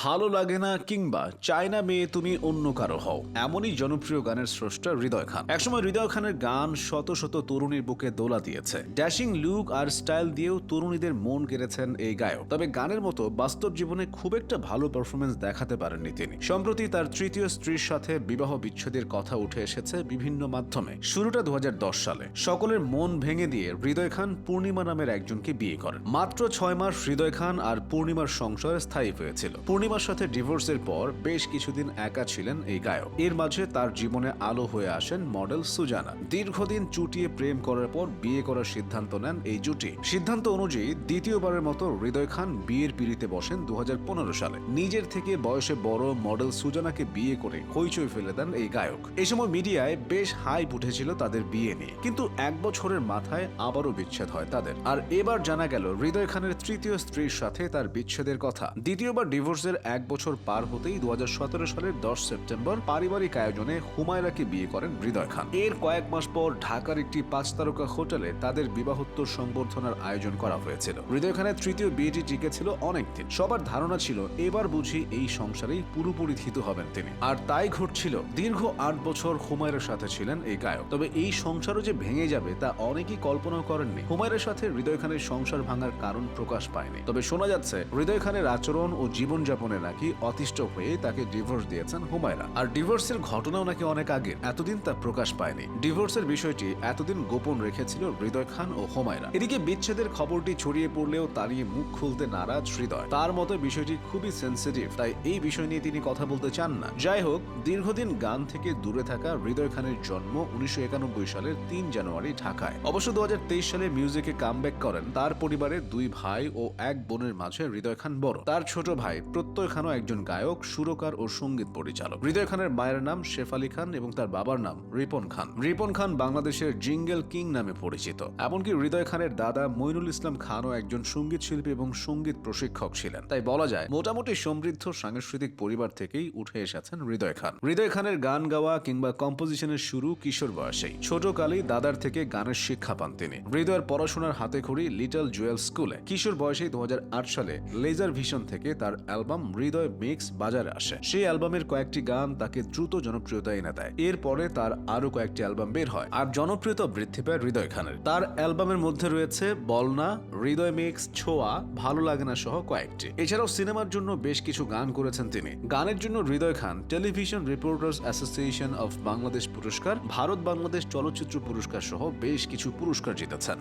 ভালো লাগে না কিংবা চায় না মেয়ে তুমি অন্য কারো হও, এমনই জনপ্রিয় গানের স্রষ্টা হৃদয় খান। একসময় হৃদয় খানের গান শত শত তরুণীর বুকে দোলা দিয়েছে। ড্যাশিং লুক আর স্টাইল দিয়েও তরুণীদের মন কেড়েছেন এই গায়ক। তবে গানের মতো বাস্তব জীবনে খুব একটা ভালো পারফরমেন্স দেখাতে পারেননি তিনি। সম্প্রতি তার তৃতীয় স্ত্রীর সাথে বিবাহ বিচ্ছেদের কথা উঠে এসেছে বিভিন্ন মাধ্যমে। শুরুটা 2010 সালে। সকলের মন ভেঙে দিয়ে হৃদয় খান পূর্ণিমা নামের একজনকে বিয়ে করেন। মাত্র 6 মাস হৃদয় খান আর পূর্ণিমার সংসার স্থায়ী হয়েছিল। পূর্ণিমার সাথে ডিভোর্সের পর বেশ কিছুদিন একা ছিলেন এই গায়ক। এর মাঝে তার জীবনে আলো হয়ে আসেন মডেল সুজানা। দীর্ঘদিন চুটিয়ে প্রেম করার পর বিয়ে করার সিদ্ধান্ত নেন এই জুটি। সিদ্ধান্ত অনুযায়ী দ্বিতীয়বারের মতো হৃদয় খান বিয়ের পিঁড়িতে বসেন 2015 সালে। নিজের থেকে বয়সে বড় মডেল সুজানাকে বিয়ে করে হইচই ফেলে দেন এই গায়ক। এই সময় মিডিয়ায় বেশ হাইপ উঠেছিল তাদের বিয়ে নিয়ে, কিন্তু 1 বছরের মাথায় আবারও বিচ্ছেদ হয় তাদের। আর এবার জানা গেল হৃদয় খানের তৃতীয় স্ত্রীর সাথে তার বিচ্ছেদের কথা। দ্বিতীয়বার ডিভোর্সের 1 বছর পার হতেই 2017 সালের 10 সেপ্টেম্বর পারিবারিক আয়োজনে হুমায়রাকে বিয়ে করেন হৃদয় খান। এর কয়েক মাস পর ঢাকার একটি 5 তারকা হোটেলে তাদের বিবাহোত্তর সংবর্ধনার আয়োজন করা হয়েছিল। হৃদয় খানের তৃতীয় বিয়েটি টিকেছিল অনেকদিন। সবার ধারণা ছিল এবার বুঝি এই সংসারেই পুরোপুরি থিতু হবেন তিনি। আর তাই ঘটছিল। দীর্ঘ 8 বছর হুমায়রার সাথে ছিলেন এই গায়ক। তবে এই সংসারও যে ভেঙে যাবে তা অনেকেই কল্পনাও করেননি। হুমায়রার সাথে হৃদয় খানের সংসার ভাঙার কারণ প্রকাশ পায়নি। তবে শোনা যাচ্ছে হৃদয় খানের আচরণ ও জীবনযাপনে নাকি অতিষ্ঠ হয়ে তাকে ডিভোর্স দিয়েছেন হুমায়রা। আর ডিভোর্সের ঘটনাও নাকি অনেক আগের, এতদিন তা প্রকাশ পায়নি। ডিভোর্সের বিষয়টি এতদিন গোপন রেখেছিল হৃদয় খান ও হুমায়রা। এদিকে বিচ্ছেদের খবরটি ছড়িয়ে পড়লেও তা নিয়ে মুখ খুলতে নারাজ হৃদয়। তার মতে বিষয়টি খুবই সেন্সিটিভ, তাই এই বিষয় নিয়ে তিনি কথা বলতে চান না। যাই হোক, দীর্ঘদিন গান থেকে দূরে থাকা হৃদয় খানের জন্ম 1991 সালের 3 জানুয়ারি ঢাকায়। অবশ্য 2023 সালে মিউজিকে কামব্যাক করেন। তার পরিবারে 2 ভাই ও 1 বোনের মাঝে হৃদয় খান বড়। তার ছোট ভাই প্রত্যয় খানও একজন গায়ক, সুরকার ও সঙ্গীত পরিচালক। হৃদয় খানের মায়ের নাম শেফালি খান এবং তার বাবার নাম রিপন খান। রিপন খান বাংলাদেশের জিঙ্গেল কিং নামে পরিচিত। এমনকি হৃদয় খানের দাদা মইনুল ইসলাম খানও একজন সঙ্গীত শিল্পী এবং সঙ্গীত প্রশিক্ষক ছিলেন। তাই বলা যায় মোটামুটি সমৃদ্ধ সাংস্কৃতিক পরিবার থেকেই উঠে এসেছেন হৃদয় খান। হৃদয় খানের গান গাওয়া কিংবা কম্পোজিশনের শুরু কিশোর বয়সেই। ছোটকালেই দাদার থেকে গানের শিক্ষা পান তিনি। হৃদয়ের পড়াশোনার হাতেখড়ি লিটল জুয়েল স্কুলে। কিশোর বয়সেই 2008 সালে লেজার ভিশন থেকে তার অ্যালবাম হৃদয় মিক্স বাজারে আসে। সেই অ্যালবামের কয়েকটি গান তাকে দ্রুত জনপ্রিয়তা এনে দেয়। এরপরে তার আরো কয়েকটি অ্যালবাম বের হয় আর জনপ্রিয়তা বৃদ্ধি পায় হৃদয় খানের। তার অ্যালবামের মধ্যে রয়েছে বলনা, হৃদয় মিক্স, ছোঁয়া, ভালো লাগে না সহ কয়েকটি। এছাড়াও সিনেমার জন্য বেশ কিছু গান করেছেন তিনি। গানের জন্য Hriday Khan television reporters association of Bangladesh পুরস্কার, ভারত বাংলাদেশ চলচ্চিত্র পুরস্কার সহ বেশ কিছু পুরস্কার জিতেছেন।